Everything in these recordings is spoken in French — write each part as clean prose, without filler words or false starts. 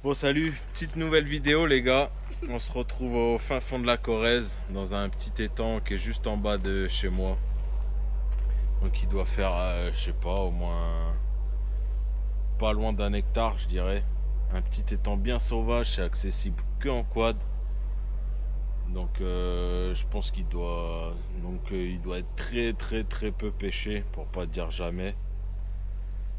Bon salut, petite nouvelle vidéo les gars. On se retrouve au fin fond de la Corrèze, dans un petit étang qui est juste en bas de chez moi. Donc il doit faire, je sais pas, au moins pas loin d'un hectare je dirais. Un petit étang bien sauvage, c'est accessible que en quad. Donc je pense il doit être très peu pêché pour pas dire jamais.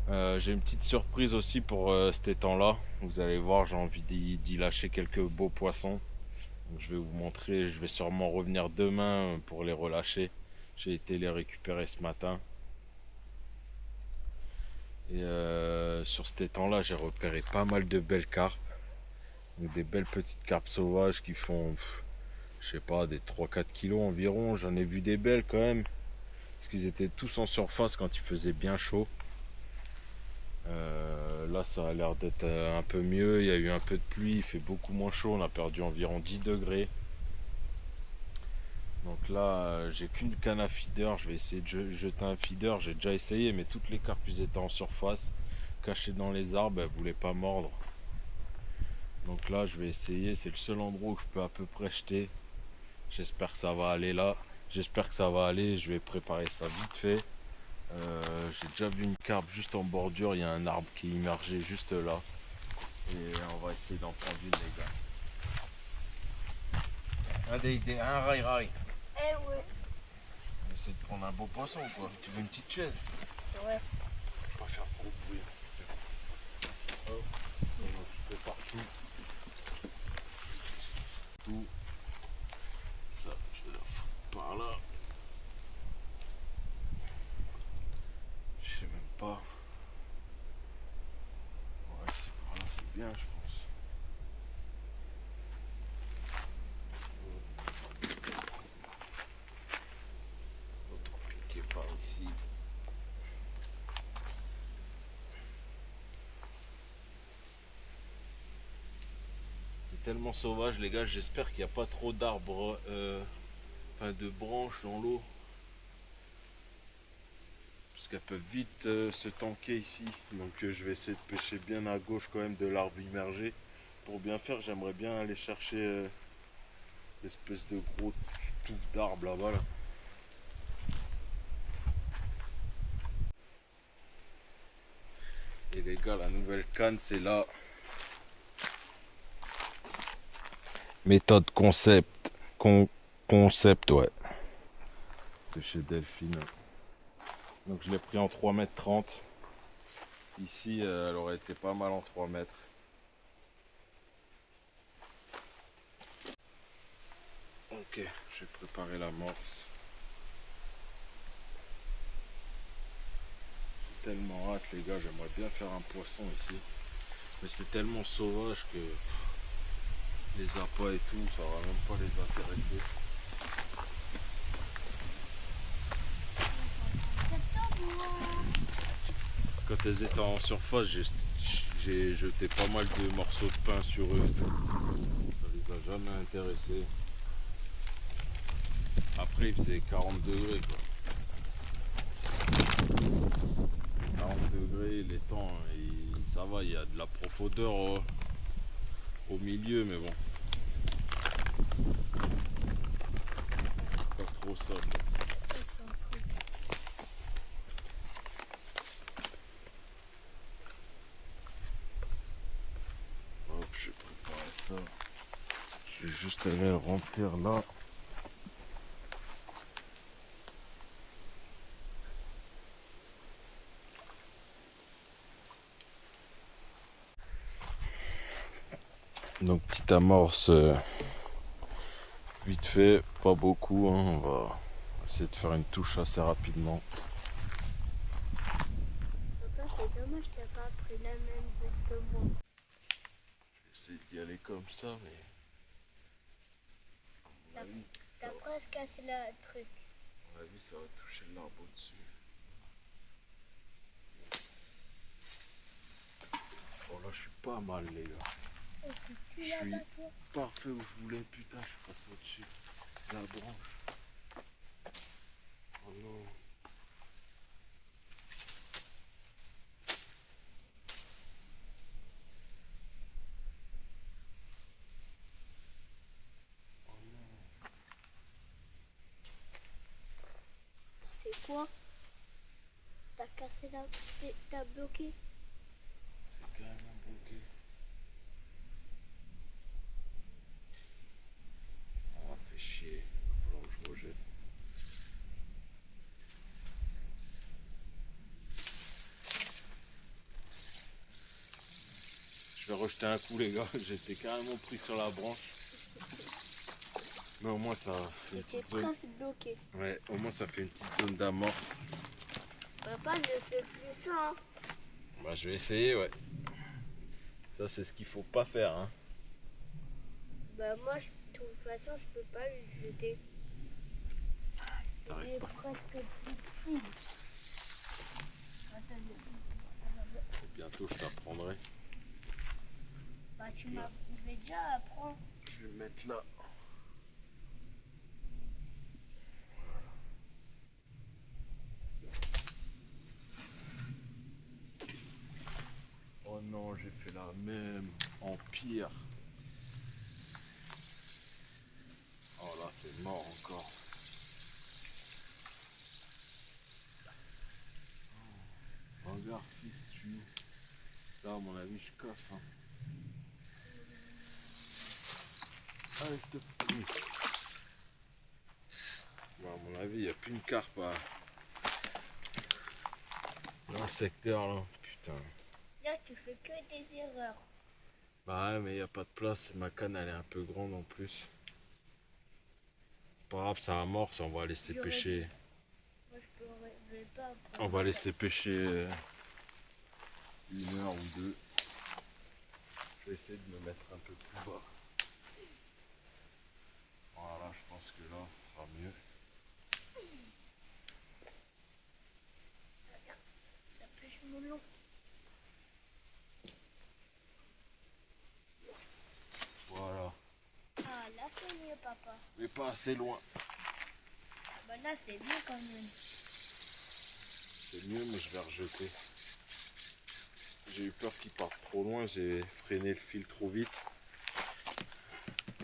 J'ai une petite surprise aussi pour cet étang-là. Vous allez voir, j'ai envie d'y lâcher quelques beaux poissons. Donc, je vais vous montrer, je vais sûrement revenir demain pour les relâcher. J'ai été les récupérer ce matin. Et sur cet étang-là, j'ai repéré pas mal de belles carpes. Donc, des belles petites carpes sauvages qui font, je sais pas, des 3-4 kilos environ. J'en ai vu des belles quand même. Parce qu'ils étaient tous en surface quand il faisait bien chaud. Là ça a l'air d'être un peu mieux, il y a eu un peu de pluie, il fait beaucoup moins chaud, on a perdu environ 10 degrés. Donc là j'ai qu'une canne à feeder, je vais essayer de jeter un feeder, j'ai déjà essayé mais toutes les carpes étaient en surface, cachées dans les arbres, elles voulaient pas mordre. Donc là je vais essayer, c'est le seul endroit où je peux à peu près jeter. J'espère que ça va aller là, j'espère que ça va aller, je vais préparer ça vite fait. J'ai déjà vu une carpe juste en bordure, il y a un arbre qui est immergé juste là. Et on va essayer d'en prendre une les gars. Un rail. Eh ouais. On essaie de prendre un beau poisson ou quoi. Tu veux une petite chaise? Ouais. Pas faire trop de bruit. Tiens. Hop. Tu fais partout. Tout. Ça, je vais la foutre par là. Je sais même pas. Ouais, c'est par là, c'est bien, je pense. L'autre qui est par ici. C'est tellement sauvage, les gars. J'espère qu'il n'y a pas trop d'arbres, enfin de branches dans l'eau. Parce qu'elles peuvent vite se tanker ici. Donc je vais essayer de pêcher bien à gauche quand même de l'arbre immergé. Pour bien faire, j'aimerais bien aller chercher l'espèce de gros touffe d'arbre là-bas. Là. Et les gars, la nouvelle canne c'est là. Méthode concept. Concept, ouais. De chez Delphine. Donc je l'ai pris en 3,30 m. Ici, elle aurait été pas mal en 3 mètres. Ok, je vais préparer l'amorce. J'ai tellement hâte les gars, j'aimerais bien faire un poisson ici. Mais c'est tellement sauvage que les appâts et tout, ça va même pas les intéresser. Quand elles étaient en surface, j'ai jeté pas mal de morceaux de pain sur eux et tout. Ça les a jamais intéressés. Après, il faisait 40 degrés quoi. 40 degrés, les temps, ça va, il y a de la profondeur au milieu, mais bon. Pas trop ça. Quoi. Hop, je vais préparer ça. Je vais juste aller le remplir là. Donc petite amorce vite fait, pas beaucoup, hein. On va essayer de faire une touche assez rapidement. Papa, c'est dommage, t'as pas pris la même veste que moi. Je vais essayer d'y aller comme ça, mais T'as presque cassé le truc. à mon avis ça va toucher l'arbre au-dessus. Bon là je suis pas mal les gars. Je suis parfait où je voulais, putain je suis passé au-dessus de la branche. Oh non. quoi? T'as cassé la... T'as bloqué? C'est carrément bloqué. Oh, fait chier. Il va falloir que je rejette. Je vais rejeter un coup, les gars. J'étais carrément pris sur la branche. Mais au moins, ça fait une T'es petite zone. presque bloqué. Ouais, au moins, ça fait une petite zone d'amorce. Papa ne fait plus ça, hein. Bah, je vais essayer, ouais. Ça, c'est ce qu'il faut pas faire, hein. Bah moi, de toute façon, je peux pas le jeter. Il T'arrives est pas. presque plus fine. Bientôt, je t'apprendrai. Bah tu m'as... Je vais déjà apprendre. Je vais me mettre là. Oh non, j'ai fait la même en pire. Oh là, c'est mort encore. Oh, regarde, fils, tu... Là, à mon avis, je casse. Hein. Allez, s'il te plaît. Bon, à mon avis, il n'y a plus une carpe à... dans le secteur, là. Putain. Là, tu fais que des erreurs. Bah ouais, mais il n'y a pas de place. Ma canne, elle est un peu grande en plus. Pas grave, ça amorce. On va laisser J'aurais pêcher. Moi, je vais pas apprendre. On va laisser pêcher 1 heure ou 2. Je vais essayer de me mettre un peu plus bas. Voilà, je pense que là, ce sera mieux. La pêche moulon. Voilà. Ah, là, c'est mieux, papa. Mais pas assez loin. Bah là, c'est bien quand même. C'est mieux, mais je vais rejeter. J'ai eu peur qu'il parte trop loin. J'ai freiné le fil trop vite.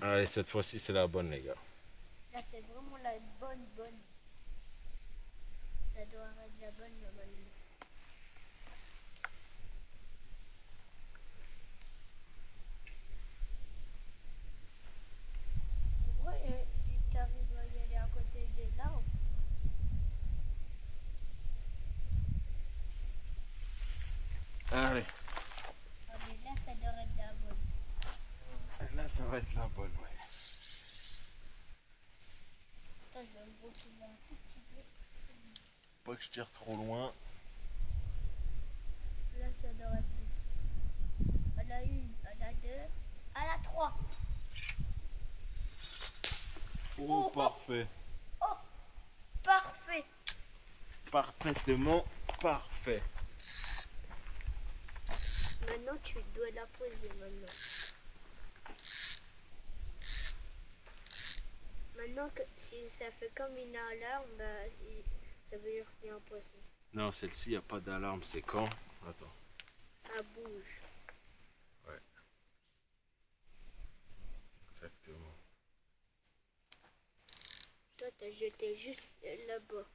Allez, cette fois-ci, c'est la bonne, les gars. Là, c'est vraiment la bonne. Ça doit être la bonne, normalement. Ouais, si t'arrives à y aller à côté des arbres. Allez. Ah, mais là, ça doit être la bonne. Là, ça va être la bonne, ouais. Attends, je vais me retrouver un tout petit peu. Pas que je tire trop loin. Là, ça doit être bon. À la 1, à la 2, à la 3. Oh, parfait. Oh, parfait. Parfaitement parfait. Maintenant, tu dois la poser maintenant. Maintenant, que, si ça fait comme une alarme, bah, ça veut dire qu'il y a un poisson. Non, celle-ci, il n'y a pas d'alarme. C'est quand? Attends. Elle bouge. Ouais. Exactement. Toi, t'as jeté juste là-bas.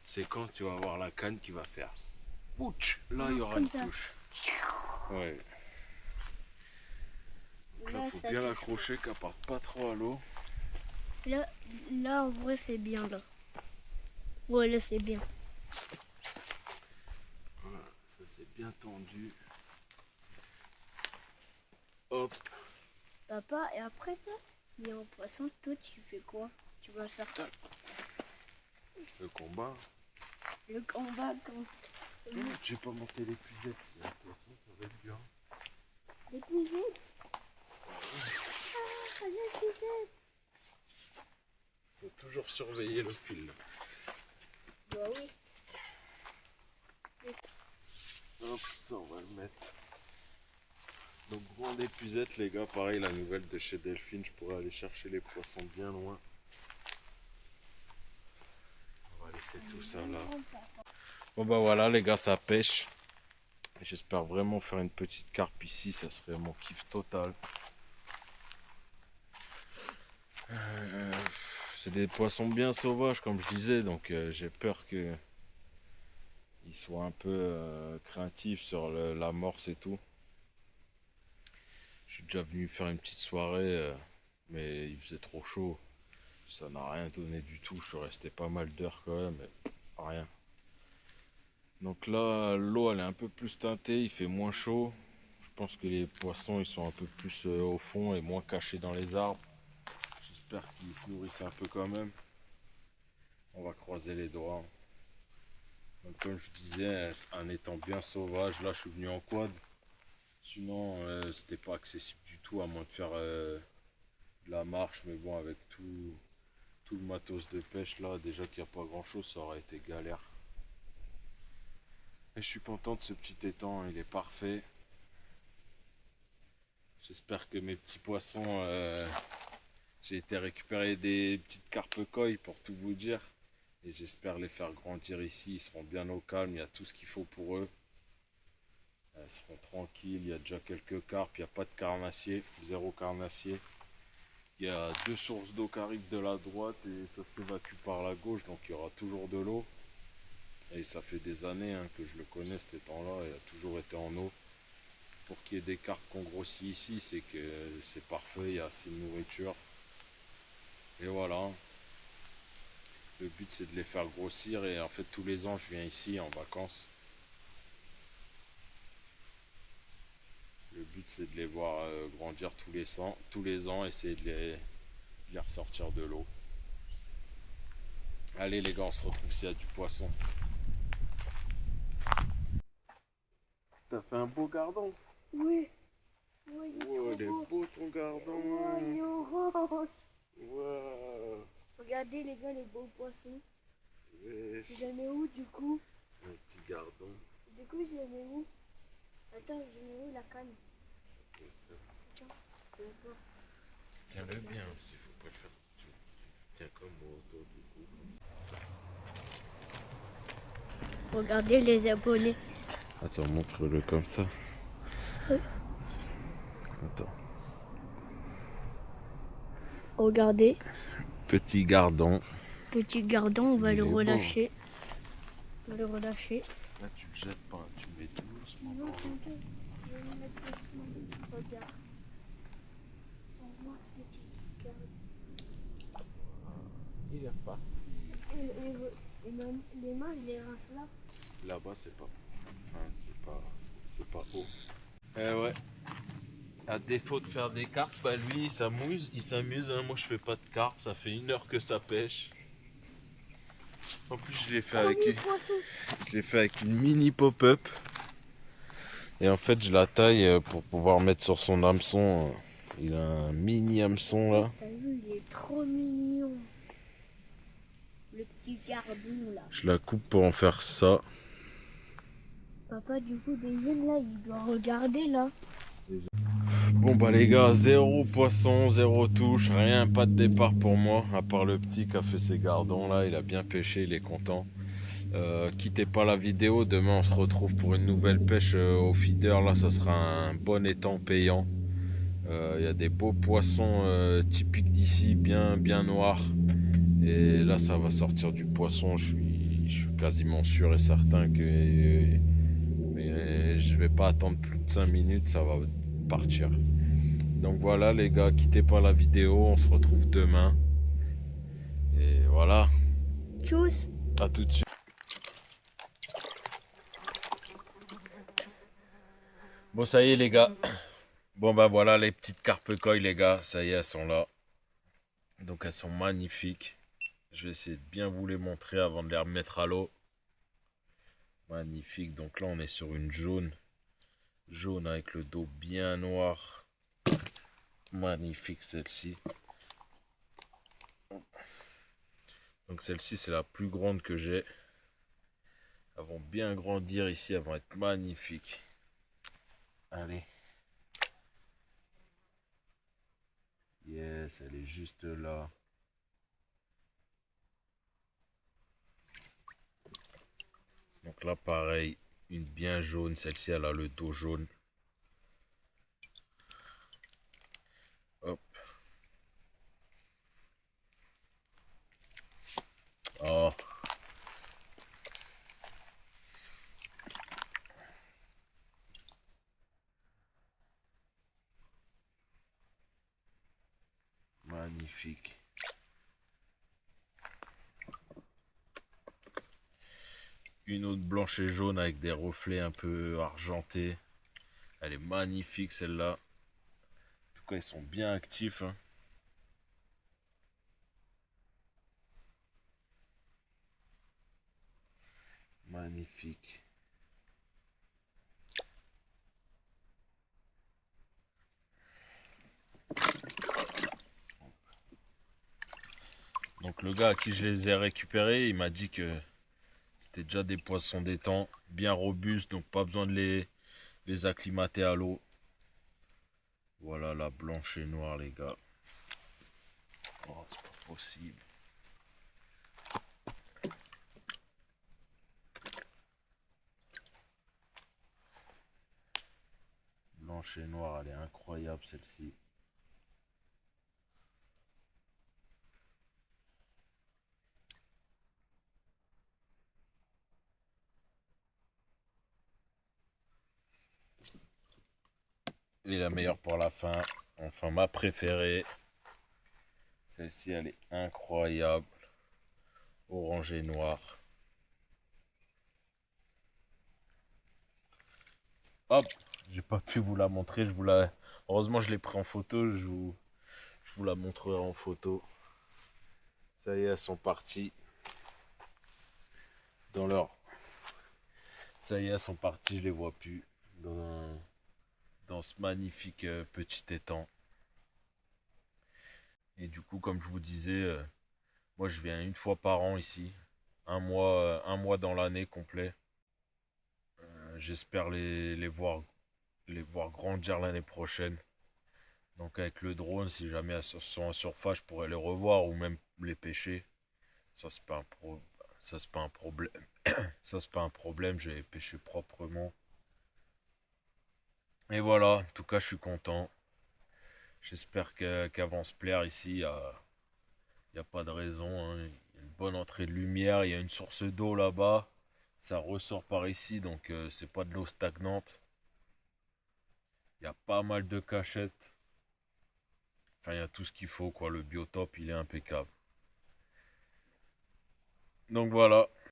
C'est quand tu vas avoir la canne qui va faire. Ouch! Là, il y aura Comme une ça. touche. Ouais. Donc là, Là, faut ça bien touche l'accrocher qu'elle parte pas trop à l'eau. Là, en vrai, c'est bien, là. Ouais, là, c'est bien. Voilà, ça c'est bien tendu. Hop. Papa, et après, toi, il y a un poisson, toi, tu fais quoi? Tu vas faire Le combat. le combat quand... J'ai pas monté l'épuisette. Si y a un poisson, ça va être bien. L'épuisette. Ah, l'épuisette. Faut toujours surveiller le fil. Là. Bah oui. Hop, ça on va le mettre. Donc grande épuisette les gars, pareil la nouvelle de chez Delphine, je pourrais aller chercher les poissons bien loin. On va laisser tout ça là. Bon bah voilà les gars, ça pêche. J'espère vraiment faire une petite carpe ici, ça serait mon kiff total. c'est des poissons bien sauvages, comme je disais, donc j'ai peur qu'ils soient un peu craintifs sur l'amorce et tout. Je suis déjà venu faire une petite soirée, mais il faisait trop chaud. Ça n'a rien donné du tout. Je suis resté pas mal d'heures quand même, mais rien. Donc là, l'eau elle est un peu plus teintée, il fait moins chaud. Je pense que les poissons ils sont un peu plus au fond et moins cachés dans les arbres. J'espère qu'ils se nourrissent un peu quand même. On va croiser les doigts. Donc comme je disais, un étang bien sauvage. Là, je suis venu en quad. Sinon, c'était pas accessible du tout à moins de faire de la marche. Mais bon, avec tout le matos de pêche là, déjà qu'il n'y a pas grand chose, ça aurait été galère. Et je suis content de ce petit étang, il est parfait. J'espère que mes petits poissons, j'ai été récupérer des petites carpe koi pour tout vous dire. Et j'espère les faire grandir ici, ils seront bien au calme, il y a tout ce qu'il faut pour eux. Ils seront tranquilles, il y a déjà quelques carpes, il n'y a pas de carnassier, zéro carnassier. Il y a 2 sources d'eau qui arrivent de la droite et ça s'évacue par la gauche, donc il y aura toujours de l'eau. Et ça fait des années que je le connais cet étang-là, il a toujours été en eau. Pour qu'il y ait des carpes qu'on grossit ici, c'est que c'est parfait, il y a assez de nourriture. Et voilà. Le but c'est de les faire grossir et en fait tous les ans je viens ici en vacances. Le but c'est de les voir grandir tous les ans, essayer de les ressortir de l'eau. Allez les gars, on se retrouve s'il y a du poisson. T'as fait un beau gardon? Oui. Oui, Il est beau ton gardon. Oh, Wow. regardez les gars, les beaux poissons. Wesh. Je les mets où du coup? C'est un petit gardon. Du coup, je les mets où? Attends, je mets où la canne? Attends, je vais voir. Tiens-le bien aussi, faut pas le faire. Tiens comme autour du cou. Regardez les abonnés. Attends, montre-le comme ça. Oui. Attends. Regardez. Petit gardon. Petit gardon, on va Il le est beau. relâcher. On va le relâcher. Là, tu le jettes pas, tu le mets doucement. Non, t'inquiète. Je vais le mettre doucement. Regarde. On voit le petit gardon. Il est reparti. Les mains, je les rince là. Là-bas, c'est pas. Enfin, c'est pas haut. Eh ouais. À défaut de faire des carpes, bah lui il s'amuse. Hein. Moi je fais pas de carpes, ça fait 1 heure que ça pêche. En plus je l'ai fait avec une mini pop-up. Et en fait je la taille pour pouvoir mettre sur son hameçon. Il a un mini hameçon là. T'as vu, il est trop mignon. Le petit gardon là. Je la coupe pour en faire ça. Papa, du coup, David là, il doit regarder là. Bon bah les gars, 0 poisson, 0 touche, rien, pas de départ pour moi, à part le petit qui a fait ses gardons là, il a bien pêché, il est content. Quittez pas la vidéo, demain on se retrouve pour une nouvelle pêche au feeder, là ça sera un bon étang payant. Il y a des beaux poissons typiques d'ici, bien noirs. Et là ça va sortir du poisson, je suis quasiment sûr et certain que... mais je vais pas attendre plus de 5 minutes, ça va partir. Donc voilà les gars, quittez pas la vidéo, on se retrouve demain. Et voilà. Tchuss. À tout de suite. Bon ça y est les gars. Bon bah voilà les petites carpe koi les gars, ça y est elles sont là. Donc elles sont magnifiques. Je vais essayer de bien vous les montrer avant de les remettre à l'eau. Magnifique, donc là on est sur une jaune. Jaune avec le dos bien noir. Magnifique celle-ci. Donc celle-ci c'est la plus grande que j'ai. Elles vont bien grandir ici, elles vont être magnifiques. Allez. Yes, elle est juste là. Donc là pareil, une bien jaune, celle-ci elle a le dos jaune. Hop. magnifique. Une autre blanche et jaune avec des reflets un peu argentés. Elle est magnifique celle-là. En tout cas, ils sont bien actifs. Hein. Magnifique. Donc le gars à qui je les ai récupérés, il m'a dit que c'était déjà des poissons d'étang, bien robustes, donc pas besoin de les acclimater à l'eau. Voilà la blanche et noire les gars. Oh, c'est pas possible. Blanche et noire, elle est incroyable celle-ci. Et la meilleure pour la fin, enfin ma préférée. Celle-ci, elle est incroyable. Orange et noir. Hop, j'ai pas pu vous la montrer. Heureusement, je l'ai pris en photo. Je vous la montrerai en photo. Ça y est, elles sont parties. Dans leur... Ça y est, elles sont parties. Je les vois plus. Dans ce magnifique petit étang. Et du coup, comme je vous disais, moi je viens une fois par an ici. Un mois dans l'année complet. J'espère les voir grandir l'année prochaine. Donc avec le drone, si jamais elles sont en surface, je pourrais les revoir ou même les pêcher. Ça c'est pas un ça c'est pas un problème. Ça c'est pas un problème, je vais les pêcher proprement. Et voilà, en tout cas je suis content. J'espère qu'elles vont se plaire ici. Y a pas de raison. Hein. Il y a une bonne entrée de lumière. Il y a une source d'eau là-bas. Ça ressort par ici, donc c'est pas de l'eau stagnante. Il y a pas mal de cachettes. Enfin, il y a tout ce qu'il faut, quoi. Le biotope, il est impeccable. Donc voilà.